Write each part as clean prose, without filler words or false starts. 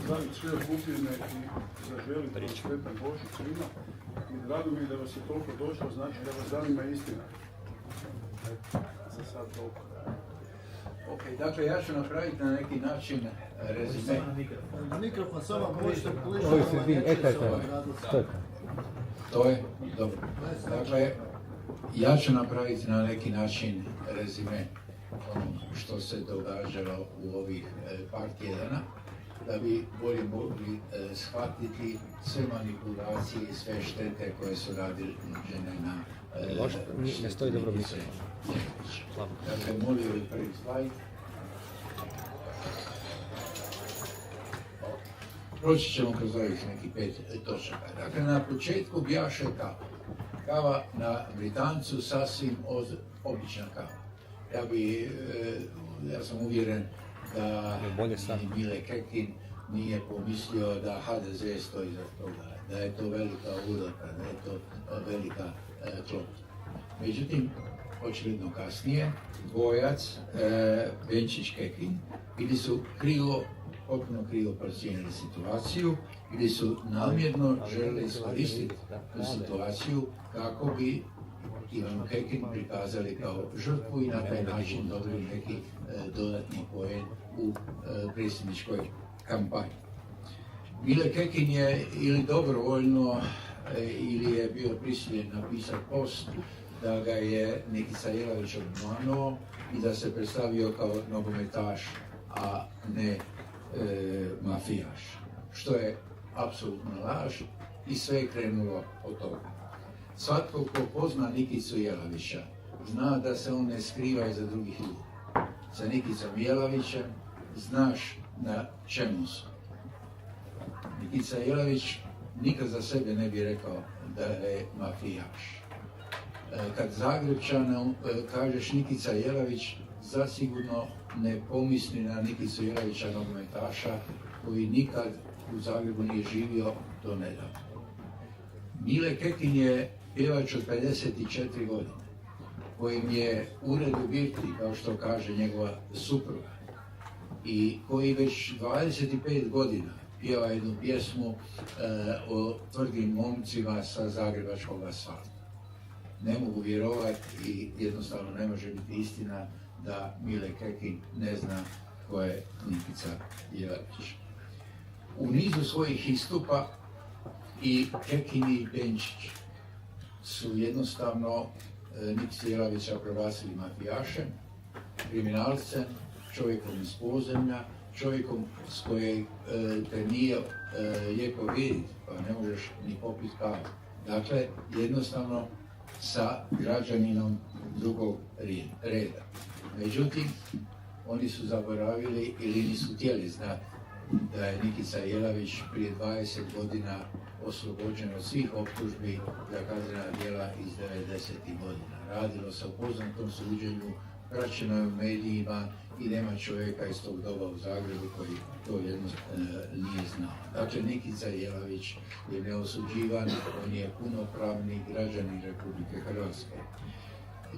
pozdraviti sve okupljene i zaželiti vam sretan Božić svima. I drago mi je da vas je toliko došlo, znači da vas zanima istina. Za sad toliko. Ok, dakle ja ću napraviti na neki način rezime. Mikrofon, samo možete Ovo se zbi, To je dobro. Dakle, ja ću napraviti na neki način rezime ono što se događalo u ovih par tjedana, da bi bolje mogli shvatiti sve manipulacije i sve štete koje su radili žene na ne stoji dobro mikrofon. Dakle, molio bi prvi slajd. Proći ćemo kroz ovih nekih 5 točaka. Dakle, na početku bjaše kava. Kava na Britancu sasvim obična kava. Ja sam uvjeren da ni Mile Kekin nije pomislio da HDZ stoji za toga, da je to velika uroka, da je to velika klopta. Međutim, očigledno kasnije, dvojac, Benčić Kekin, ili su potpuno krivo procijenili situaciju, ili su namjerno želeli iskoristiti tu situaciju kako bi Ivanu Kekin prikazali kao žrtvu i na taj način dobili neki dodatni poen u predsjedničkoj kampanji. Mile Kekin je ili dobrovoljno ili je bio prisiljen napisati post da ga je Nikica Jelavić obmanuo i da se predstavio kao nogometaš, a ne mafijaš, što je apsolutno laž i sve je krenulo od toga. Svatko ko pozna Nikicu Jelavića zna da se on ne skriva iza drugih ljudi. Sa Nikicom Jelavićem znaš na čemu su. Nikica Jelavić nikad za sebe ne bi rekao da je mafijaš. Kad Zagrebčanu kažeš Nikica Jelavić, zasigurno ne pomisli na Nikicu Jelavića nogometaša koji nikad u Zagrebu nije živio do nedavno. Mile Kekin je pjevač od 54 godine, kojim je ured u birti, kao što kaže njegova supruga, i koji već 25 godina pjeva jednu pjesmu o tvrdim momcima sa zagrebačkog asfalta. Ne mogu vjerovati i jednostavno ne može biti istina da Mile Kekin ne zna ko je Nikica Jelavić. U nizu svojih istupa i Kekin i Benčić su jednostavno Nikicu Jelavića proglasili mafijašem, kriminalcem, čovjekom iz podzemlja, čovjekom s kojeg te nije lijepo vidjeti, pa ne možeš ni popiti kavu. Dakle, jednostavno sa građaninom drugog reda. Međutim, oni su zaboravili ili nisu htjeli znati da je Nikica Jelavić prije 20 godina oslobođen od svih optužbi za kaznena djela iz 90. godina. Radilo se o poznatom suđenju, praćeno je u medijima i nema čovjeka iz tog doba u Zagrebu koji to nije znao. Dakle, Nikica Jelavić je neosuđivan, on je punopravni građanin Republike Hrvatske.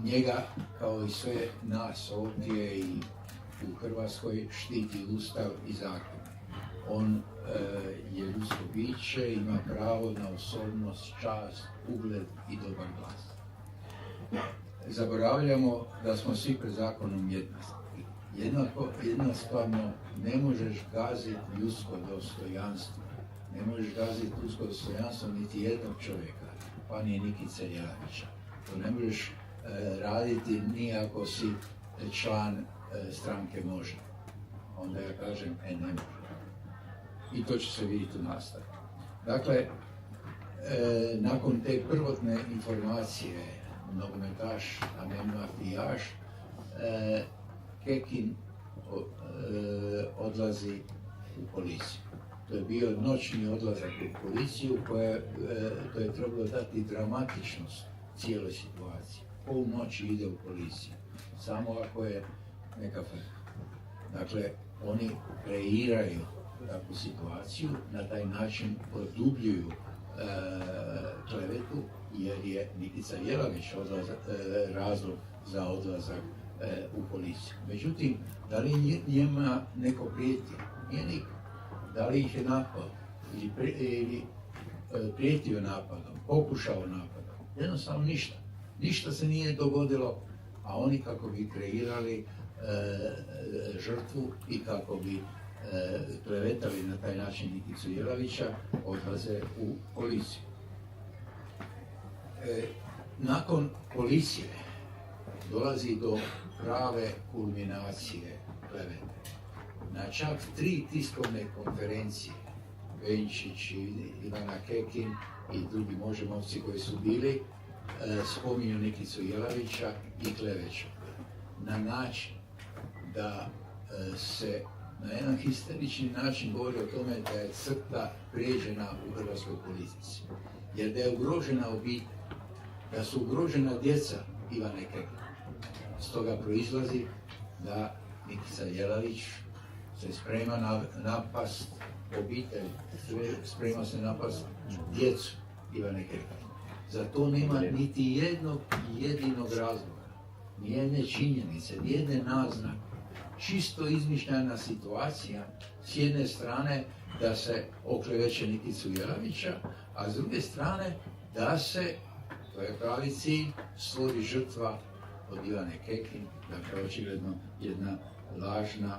Njega, kao i sve nas ovdje i u Hrvatskoj, štiti Ustav i zakon. On je ljudsko biće, ima pravo na osobnost, čast, ugled i dobar glas. Zaboravljamo da smo svi pred zakonom jednostavno ne možeš gaziti ljudsko dostojanstvo. Ne možeš gaziti ljudsko dostojanstvo niti jednog čovjeka, pa nije Nikice Jelavića. To ne možeš raditi ni ako si član stranke Može. Onda ja kažem, ne može. I to će se vidjeti u nastavku. Dakle, nakon te prvotne informacije, nogometaš, a ne mafijaš, Kekin odlazi u policiju. To je bio noćni odlazak u policiju to je trebalo dati dramatičnost cijeloj situaciji. Pol noći ide u policiju, samo ako je neka frka. Dakle, oni kreiraju takvu situaciju, na taj način produbljuju klevetu, jer je Nikica Jelavić razlog za odlazak u policiju. Međutim, da li njima neko prijeti? Nije niko. da li ih je napao ili prijetio napadom, pokušao napadom. Jednostavno ništa. Ništa se nije dogodilo, a oni kako bi kreirali žrtvu i kako bi klevetali na taj način Nikicu Jelavića, odlaze u policiju. Nakon policije dolazi do prave kulminacije klevete. Na čak 3 tiskovne konferencije Benčić, Ivana Kekin i drugi možemovci koji su bili spominju Nikicu Jelavića i kleveću na način da se na jedan histerični način govori o tome da je crta prijeđena u hrvatskoj politici. Jer da je ugrožena obitelj, da su ugrožena djeca Ivane Kekin. Stoga proizlazi da Nikica Jelavić se sprema napast obitelj, sprema se napast djecu Ivane Kekin. Za to nema niti jednog jedinog razloga, nijedne činjenice, nijedne naznake. Čisto izmišljena situacija, s jedne strane da se okleveće Nikicu Jelavića, a s druge strane da se, to je pravi cilj, stvori žrtva od Ivane Kekin, dakle očigledno jedna lažna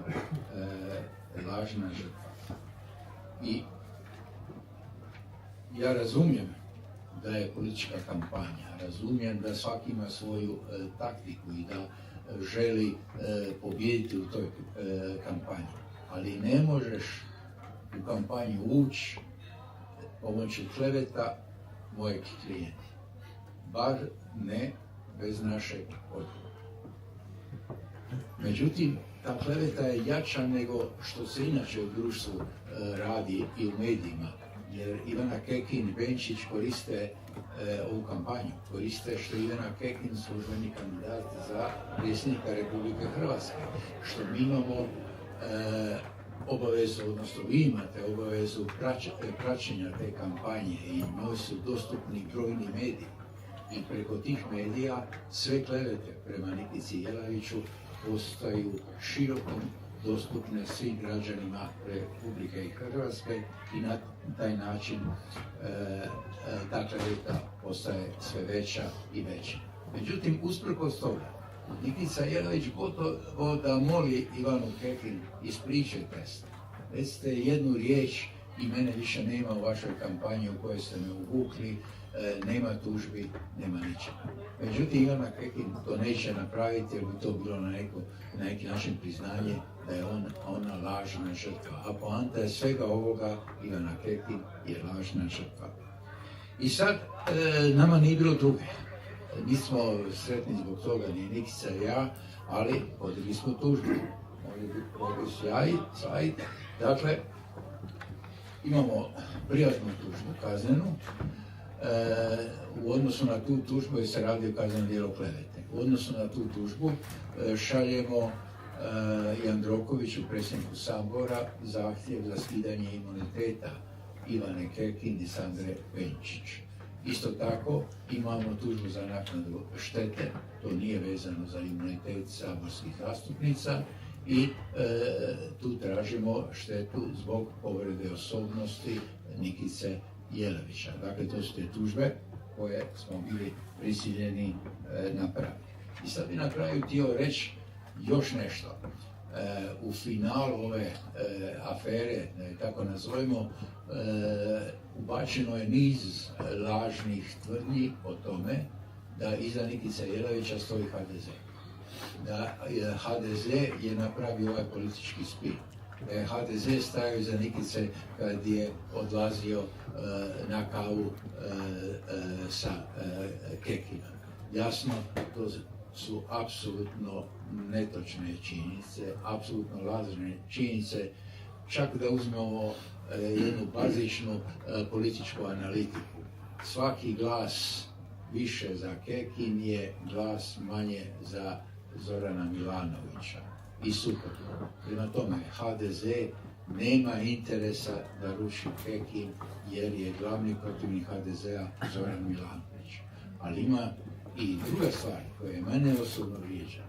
žrtva. I ja razumijem da je politička kampanja, razumijem da svaki ima svoju taktiku i da želi pobijediti u toj kampanji, ali ne možeš u kampanju ući pomoću kleveta mojeg klijenta. Bar ne bez našeg odgovora. Međutim, ta kleveta je jača nego što se inače u društvu radi i u medijima, jer Ivana Kekin i Benčić koriste ovu kampanju, koriste što je Ivana Kekin službeni kandidat za predsjednika Republike Hrvatske, što mi imamo obavezu, odnosno vi imate obavezu praćenja te kampanje i njoj su dostupni brojni mediji. I preko tih medija sve klevete prema Nikici Jelaviću postaju široko dostupne svim građanima Republike Hrvatske i na taj način ta kleveta postaje sve veća i veća. Međutim, usprkos toga, Nikica Jelavić gotovo da moli Ivanu Kekin, ispričajte se, recite jednu riječ i mene više nema u vašoj kampanji u kojoj ste me uvukli, nema tužbi, nema ničega. Međutim, Ivana Kekin to neće napraviti jer bi to bilo na neki način priznanje da je ona lažna žrtva. A poanta je svega ovoga, Ivana Kekin je lažna žrtva. I sad, nama nije bilo druge. Nismo sretni zbog toga, ni Nikica i ja, ali podigli smo tužbu. Mogli su ja. Dakle, imamo privatnu tužbu, kaznenu. U odnosu na tu tužbu se radi o kaznenom djelu klevete. U odnosu na tu tužbu šaljemo Jandrokoviću, predsjedniku Sabora, zahtjev za skidanje imuniteta Ivane Kekin i Sandre Benčić. Isto tako imamo tužbu za naknadu štete, to nije vezano za imunitet saborskih zastupnica i tu tražimo štetu zbog povrede osobnosti Nikice Jelavića. Dakle, to su te tužbe koje smo bili prisiljeni napraviti. I sad bi na kraju htio reći još nešto. U finalu ove afere, da je tako nazovemo, ubačeno je niz lažnih tvrdnji o tome da iza Nikice Jelavića stoji HDZ. Da HDZ je napravio ovaj politički spin. Da je HDZ stajao iza Nikice kad je odlazio na kavu sa Kekinom. Jasno, to su apsolutno netočne činjenice, apsolutno lažne činjenice, čak da uzmemo jednu bazičnu političku analitiku. Svaki glas više za Kekin je glas manje za Zorana Milanovića i suprotno. Prema tome, HDZ nema interesa da ruši Kekin jer je glavni protivnik HDZ-a Zoran Milanović. Ali ima i druga stvar koja je mene osobno vrijeđa.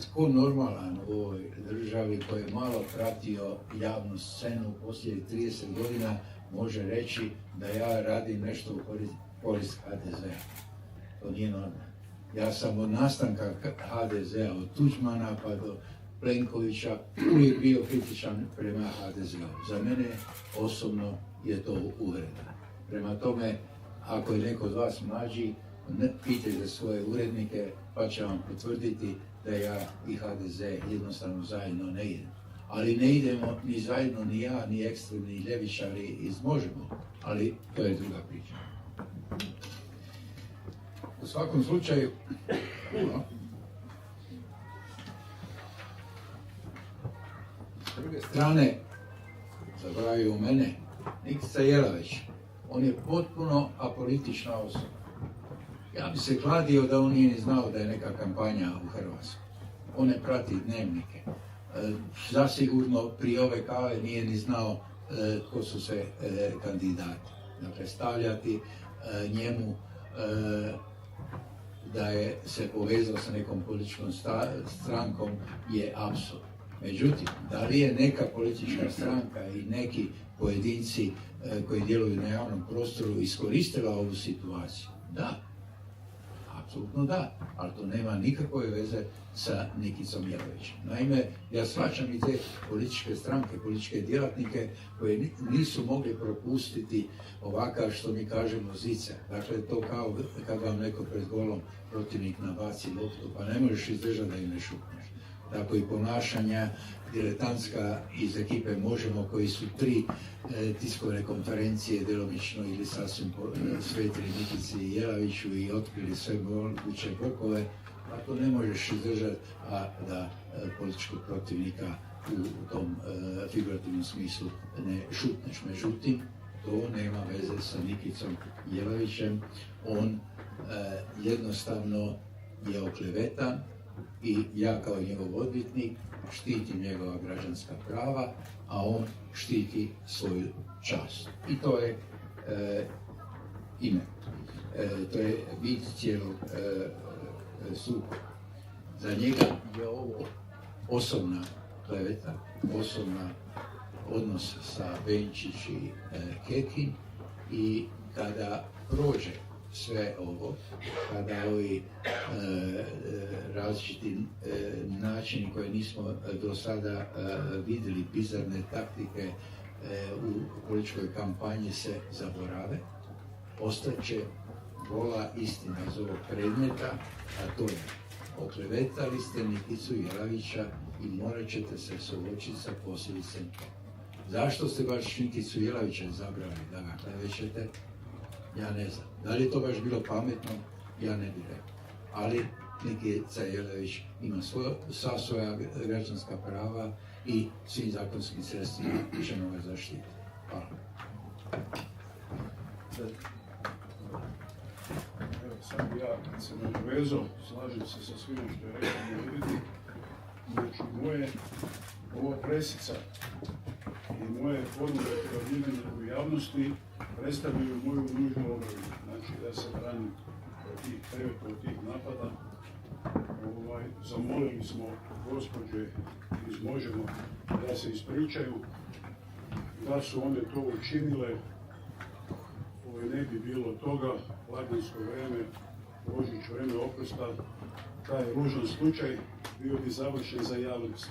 tko normalan u ovoj državi koji je malo pratio javnu scenu u posljednjih 30 godina može reći da ja radim nešto u korist HDZ-a. To nije normalno. Ja sam od nastanka HDZ-a, od Tuđmana pa do Plenkovića, uvijek bio kritičan prema HDZ-u. Za mene osobno je to uvreda. Prema tome, ako je neko od vas mlađi, pitajte svoje urednike pa će vam potvrditi da ja i HDZ jednostavno zajedno ne idemo. Ali ne idemo ni zajedno ni ja, ni ekstremni ljevičari iz Možemo, ali to je druga priča. U svakom slučaju, s druge strane, zaboravio mene, Nikica Jelavić, on je potpuno apolitična osoba. Ja bi se kladio da on nije ni znao da je neka kampanja u Hrvatskoj. On ne prati dnevnike. Zasigurno prije ove kave nije ni znao ko su sve kandidati. Dakle, stavljati njemu da je se povezao sa nekom političkom strankom je apsurd. Međutim, da li je neka politička stranka i neki pojedinci koji djeluju na javnom prostoru iskoristila ovu situaciju? Da. Apsolutno da, ali to nema nikakve veze sa Nikicom Jelavićem. Naime, ja shvaćam i te političke stranke, političke djelatnike koje nisu mogli propustiti ovakav, što mi kažemo, zicer. Dakle, to kao kad vam neko pred golom protivnik nabaci loptu, pa ne možeš izdržati da im ne šutneš. Tako i ponašanja diletantska iz ekipe Možemo, koji su 3 tiskovne konferencije djelomično ili sasvim svetili Nikici Jelaviću i otkrili sve moguće brkove, a to ne možeš izdržati, a da političkog protivnika u tom figurativnom smislu ne šutneš. Međutim, to nema veze sa Nikicom Jelavićem. On jednostavno je oklevetan i ja kao njegov odvjetnik štitim njegova građanska prava, a on štiti svoju čast. I to je ime. To je bit cijelog sukoba. Za njega je ovo osobna kleveta, osobna odnos sa Benčić i Kekin, i kada prođe sve ovo, kada ovi različiti načini koje nismo do sada vidjeli, bizarne taktike u političkoj kampanji se zaborave, ostaće gola istina iz ovog predmeta, a to je: oklevetali ste Nikicu Jelavića i morat ćete se suočiti sa posljedicom. Zašto ste baš Nikicu Jelavića izabrali da ga klevećete? Ja ne znam. Da li je to baš bilo pametno? Ja ne bih rekao. Ali Nikica Jelavić ima sva svoja građanska prava i svim zakonskim sredstvima ćemo ga zaštititi. Hvala. Evo, sad bi ja se nadovezao, slažem se sa svima što je rekao Medvedi. Znači, ova presica i moje poruke prijavljivanja u javnosti predstavljaju moju nužnu obavezu. Znači, da se branim od tih kleveta, od tih napada. Zamolili smo gospođe iz Možemo da se ispričaju, da su one to učinile. Ne bi bilo toga, blagdansko vreme, Božić, vreme oprosta, taj ružan slučaj bio bi završen za javnost.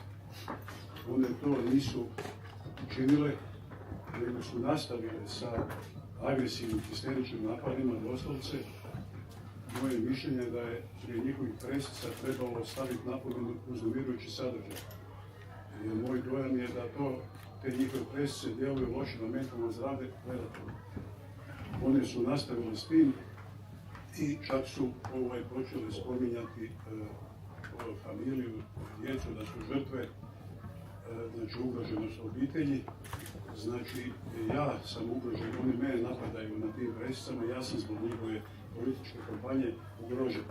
One to nisu učinile, nego su nastavile sa agresivnim hysteričnim napadima, doslovce. Moje mišljenje je da je prije njihovih presica trebalo staviti napomenu uznemirujući sadržaj. Jer moj dojam je da te njihove presice djeluju loše na mentalno zdravlje gledatelja. One su nastavile s tim i čak su počele spominjati familiju, djecu, da su žrtve, znači ugroženost obitelji. Znači, ja sam ugrožen, oni mene napadaju na tim presicama, ja sam zbog njihove političke kampanje ugrožen.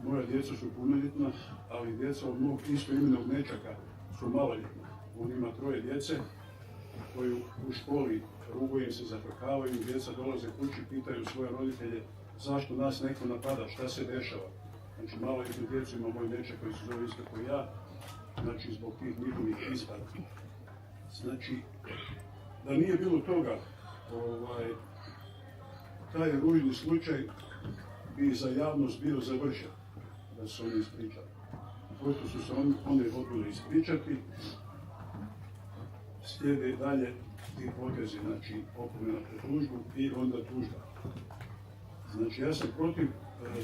Moja djeca su punoljetna, ali djeca od mog istoimenog nečaka su maloljetna. On ima 3 djece koji u školi rugujem se, zafrkavaju, djeca dolaze kući, pitaju svoje roditelje zašto nas neko napada, šta se dešava. Znači, malo jednu djecu ima moj dečak koji se zove isto kao ja, znači, zbog tih njihovih ispada. Znači, da nije bilo toga, taj ružni slučaj bi za javnost bio završen, da su oni ispričali. Pošto su se oni odbili ispričati, slijede dalje ti potezi, znači opomena pred tužbu i onda tužba. Znači, ja sam protiv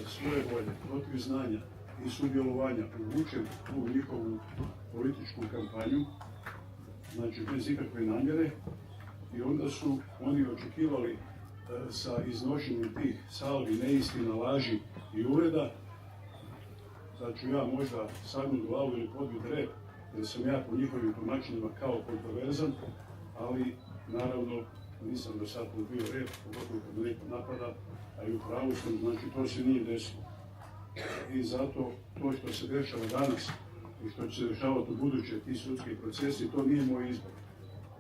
svoje volje, protiv znanja i sudjelovanja uvučen u njihovu političku kampanju, znači bez ikakve namjere, i onda su oni očekivali sa iznošenjem tih salvi, neistina, laži i uvreda, da ću ja možda sagnut glavu ili podvit rep, jer sam ja po njihovim tumačenjima kao kontroverzan, ali naravno nisam do sad podvio rep, pogotovo kad me neko napada, a i u pravu sam, znači to se nije desilo. I zato to što se dešava danas i što će se dešavati u buduće, ti sudski procesi, to nije moj izbor,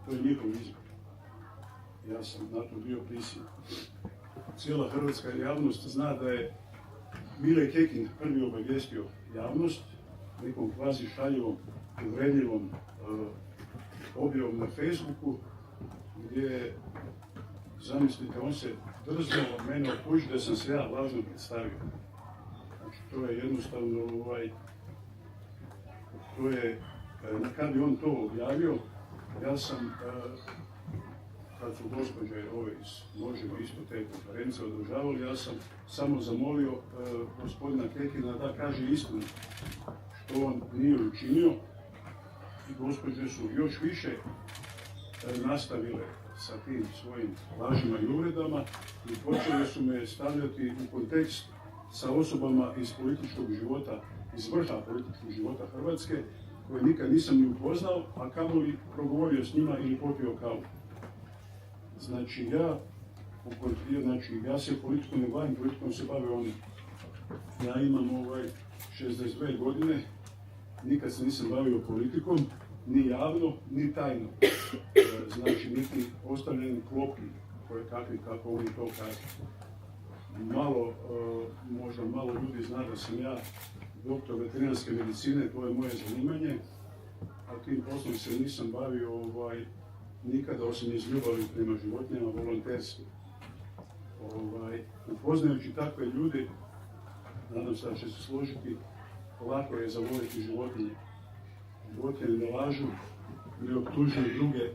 to je njihov izbor. Ja sam na to bio prisiljen. Cijela hrvatska javnost zna da je Mile Kekin prvi obavijestio javnost nekom kvazi šaljivom, uvredljivom objavom na Facebooku, gdje, zamislite, on se drznuo mene optužiti da sam se ja lažno predstavio. Znači, to je jednostavno, to je, kad bi on to objavio, ja sam, kad su gospođe ove iz Možemo isto te konferencije održavali, ja sam samo zamolio gospodina Kekina da kaže istinu, što on nije učinio, i gospođe su još više nastavile sa tim svojim lažima i uvredama i počele su me stavljati u kontekst sa osobama iz političkog života, iz vrha političkog života Hrvatske, koje nikad nisam ni upoznao, a kamoli progovorio s njima ili popio kavu. Znači, ja se politikom ne bavim, politikom se bave oni. Ja imam 62 godine, nikad se nisam bavio politikom, ni javno, ni tajno. Znači, niti ostavljeni klopki, koje kakvi, kako oni to kažu. Možda malo ljudi zna da sam ja doktor veterinarske medicine, to je moje zanimanje, a tim poslom se nisam bavio nikada, osim iz ljubavi prema životinjama, volonterski. Upoznajući takve ljude, nadam se da će se složiti, lako je zavoljeti životinje. Životinje ne lažu, ne optužuju druge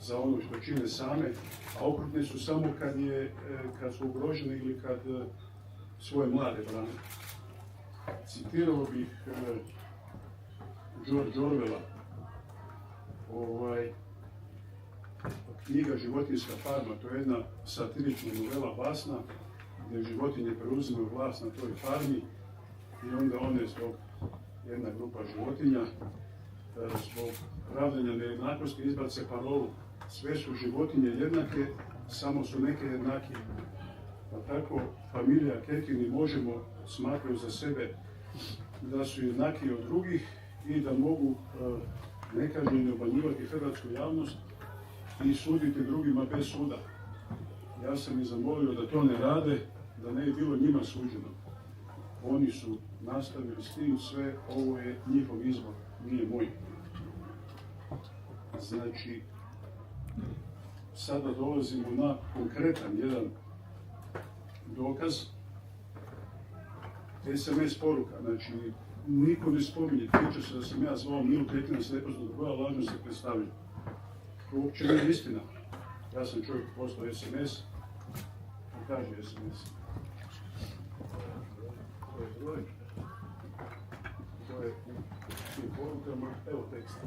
za ono što čine same, a okrutne su samo kad su ugrožene ili kad svoje mlade brane. Citirao bih George Orwella, knjiga Životinjska farma, to je jedna satirična novela basna, gdje životinje preuzimaju vlast na toj farmi i onda one jedna grupa životinja, zbog pravdanja nejednakosti izbace parolu: sve su životinje jednake, samo su neke jednakije. Pa tako familija Kekin i Možemo smatraju za sebe da su jednakiji od drugih i da mogu nekažnjeno obmanjivati hrvatsku javnost i suditi drugima bez suda. Ja sam ih zamolio da to ne rade, da ne je bilo njima suđeno. Oni su nastavili s tim, sve ovo je njihov izbor, nije moj. Znači, sada dolazimo na konkretan jedan dokaz. SMS poruka, znači, niko ne spominje, priča se da sam ja zvao Milu Kekina s nepoznatog broja, lažno se predstavljam. To uopće nije istina. Ja sam čovjek poslao SMS, kaže SMS. To je broj. To je u tim porukama, evo tekst.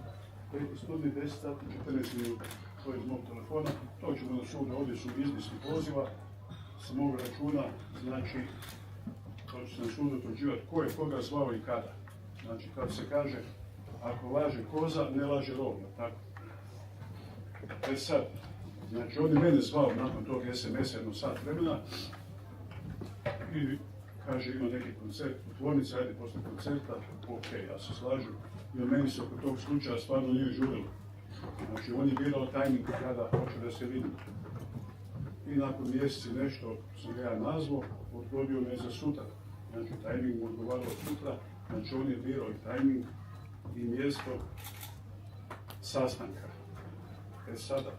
5. studij, 10 sati, 14 minuta. To je iz mog telefona. To ćemo na sudu, ovdje su izlisti poziva s mog računa. Znači, to će se na sudu utvrđivati ko je koga zvao i kada. Znači, kad se kaže, ako laže koza, ne laže rog, tako? Sad, znači, on je mene zvao nakon tog SMS-a jedno sat vremena i kaže, ima neki koncert u tvornici, ajde posle koncerta, ok, ja se slažem. I meni se oko tog slučaja stvarno nije žurilo. Znači, on je birao tajming kada hoće da se vidi. I nakon mjeseci nešto sam ga ja nazvao, odgodio me za sutra. znači tajming mu odgovarao sutra, znači on je birao i tajming i mjesto sastanka. Sada,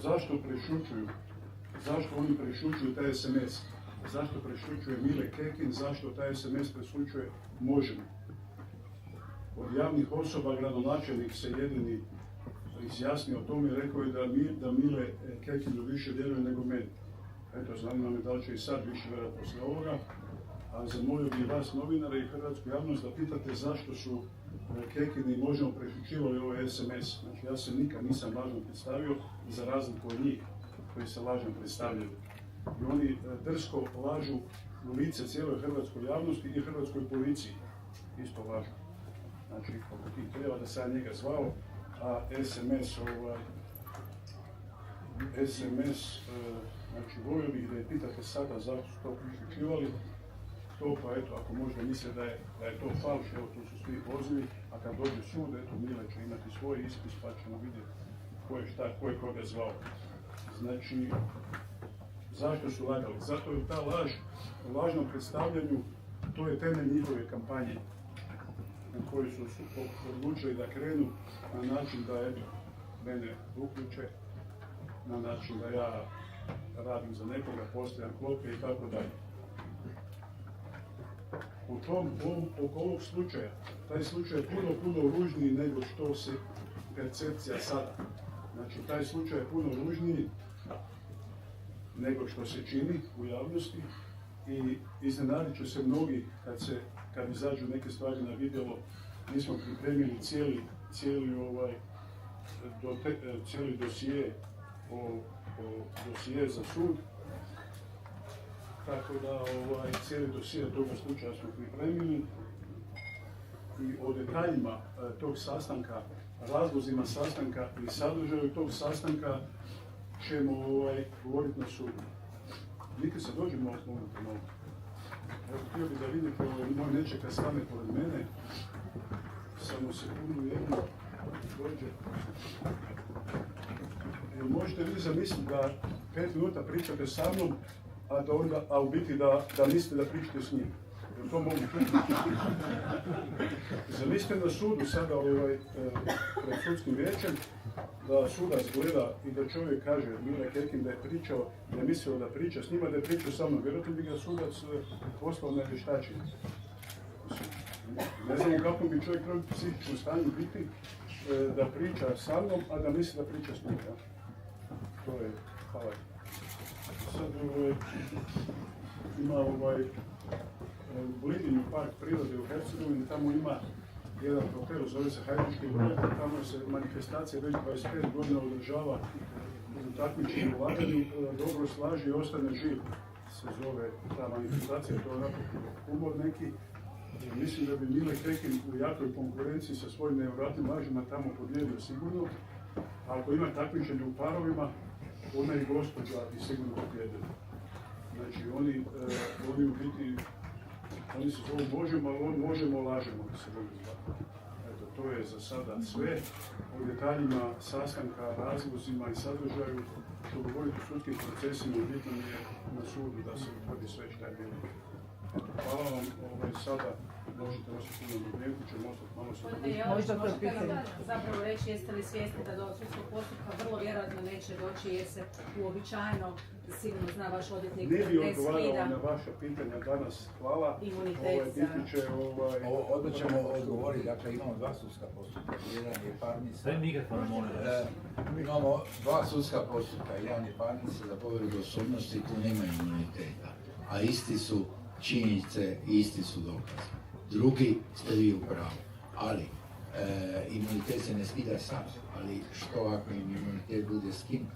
zašto prešućuju? Zašto oni prešućuju taj SMS? Zašto prešućuje Mile Kekin? Zašto taj SMS prešućuje Možemo? Od javnih osoba gradonačelnik se jedini izjasnio o tome i rekao je da Mile Kekinu više vjeruje nego meni. Eto, zanima me da li će i sad više vjerati poslije ovoga, a zamolio bi vas novinare i hrvatsku javnost da pitate zašto su Kekini Možemo prešućivali ovaj SMS. Znači, ja se nikad nisam lažno predstavio, za razliku od njih koji se lažno predstavljaju. I oni drsko lažu u lice cijeloj hrvatskoj javnosti i hrvatskoj policiji. Isto lažu. Znači, kako ti treba da sam njega zvao, a SMS, znači, volio bih da je pitate sada zašto su to prešućivali, to pa eto, ako možda misle da je to falš, evo tu su svi pozivi, a kad dođe sud, eto, Mile će imati svoj ispis pa ćemo vidjeti ko je koga zvao. Znači, zašto su lagali? Zato je ta laž u lažnom predstavljanju, to je temelj njihove kampanje na kojoj su odlučili da krenu na način da eto, mene uključe, na način da ja radim za nekoga, postavljam klope i tako dalje. Oko ovog slučaja, taj slučaj je puno ružniji nego što se percepcija sada. Znači, taj slučaj je puno ružniji nego što se čini u javnosti i iznenadit će se mnogi kad izađu neke stvari na vidjelo. Mi smo pripremili cijeli dosije za sud, tako da cijeli dosije toga slučaja smo pripremili i o detaljima tog sastanka, razlozima sastanka i sadržaju tog sastanka ćemo govoriti na sudu. Nikad se dođemo u momentu malo. Evo, htio bih da vidite, moj nečeka stane pored mene, samo sekundu jednu, dođe. Možete vi zamisliti da 5 minuta pričate sa mnom, a u biti da mislite da pričate s njim. Jer to mogu čuti. Zamislite na sudu sada pred sudskim vijećem, da sudac gleda i da čovjek kaže Mile Kekin da je pričao, da je mislio da priča s njima, da je pričao sa mnom. Vjerojatno bi ga sudac poslao na vještačenje. Ne znam u kakvom bi čovjek trebao psihičkom stanju biti da priča sa mnom, a da misli da priča s njim. To je, hvala. Sad ima u Blidinju park prirode u Hercegovini, tamo ima jedan hotel, zove se Hajdučki brod, tamo se manifestacija već 25 godina održava u takmičenju u laganju, dobro slaži i ostane živ, se zove ta manifestacija, to je onako humor neki. Mislim da bi Mile Kekin u jakoj konkurenciji sa svojim nevjerojatnim lažima tamo pobjedio sigurno, a ako ima takmičenje u parovima, ona i gospođa bi sigurno pobjedila. Znači oni u biti, oni se zovu Možemo, ali on Možemo, lažemo da se mogu zvati. Eto, to je za sada sve. O detaljima sastanka, razlozima i sadržaju, što govoriti o sudskim procesima, bitno je na sudu da se utvrdi sve šta je bilo. Eto, hvala vam, sada možete osjetiti na Dubrenku, ćemo ostati malo se družiti. Možete nam zapravo reći, jeste li svjesni da do sudskog postupka vrlo vjerojatno neće doći, jer se uobičajeno, sigurno zna vaš odvjetnik, ne bi odgovarao na vaša pitanja danas, hvala. Imunitet za... Odmah ćemo odgovoriti, dakle imamo 2 sudska postupka, jedan je parnica. Imamo 2 sudska postupka, jedan je parnica za povredu osobnosti, tu nema imuniteta, a isti su činjenice i isti su dokazi. Drugi ste vi u pravu, ali imunitet se ne skida sam, ali što ako im imunitet bude skinut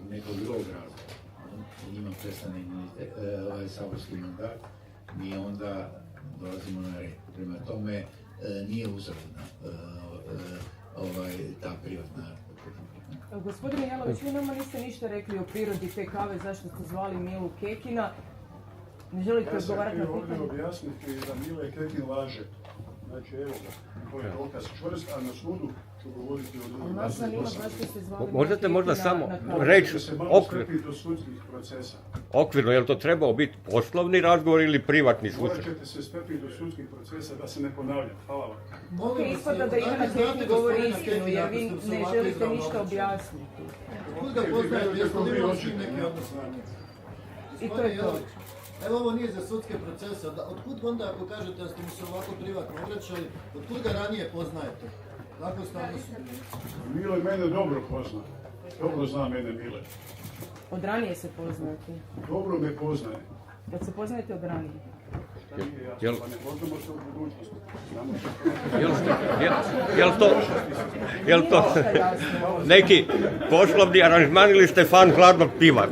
u nekog drugog razloga, njima prestane imunitet, saborski mandat, mi onda dolazimo na red. Prema tome nije uzaludna ta privatna. Gospodine Jalović, vi nama niste ništa rekli o prirodi te kave, zašto ste zvali Milu Kekina. Ne želite odgovarati na pitanje? Ja sam htio ovdje objasniti da Mile Kekin laže. Znači, evo ga, to je dokaz čvrst, a na sudu ću govoriti o Ali drugim nas zanima razlozima. zašto ste zvali Možete možda Kekina samo na kavu. reći Da se malo okvir, strpi do sudskih procesa. okvirno, je li to trebao biti poslovni razgovor ili privatni Morat susret? ćete se strpiti do sudskih procesa da se ne ponavlja. Hvala vam. Ok, ispada da Ivana Kekin govori istinu, jer vi ne želite ništa objasniti. Kud ga poznajete, jeste li imali s njim neki odnos? I to je to. Evo ovo nije za sudske procese. Otkud onda, ako kažete da ste mu se ovako privatno obraćali, otkud ga ranije poznajete? Kako ste odnosi? Mile mene dobro pozna. Dobro zna mene Mile. Od ranije se poznajete. Dobro me poznaje. Kad se poznajete od ranije. Šta nije jasno? Jel- Pa ne poznamo se u budućnosti. Znamo se Jel to neki poslovni aranžman ili ste fan hladnog piva?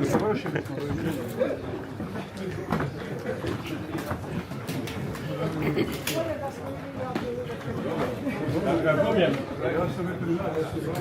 Ja sam veterinar, ja sam